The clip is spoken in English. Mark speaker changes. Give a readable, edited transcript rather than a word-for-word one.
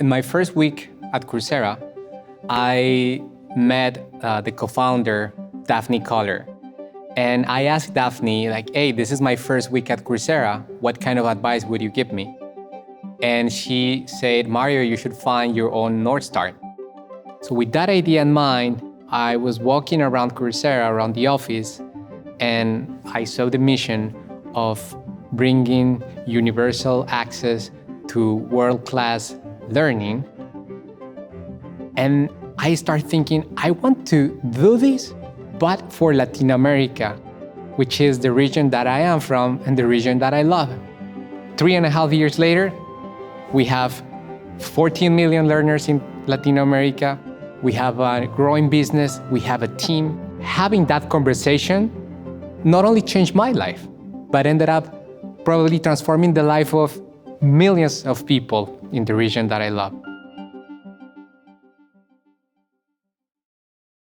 Speaker 1: In my first week at Coursera, I met the co-founder, Daphne Collar. And I asked Daphne, hey, this is my first week at Coursera. What kind of advice would you give me? And she said, Mario, you should find your own North Star. So with that idea in mind, I was walking around Coursera, around the office, and I saw the mission of bringing universal access to world-class learning. And I started thinking, I want to do this, but for Latin America, which is the region that I am from and the region that I love. 3.5 years later, we have 14 million learners in Latin America. We have a growing business. We have a team. Having that conversation not only changed my life, but ended up probably transforming the life of millions of people in the region that I love.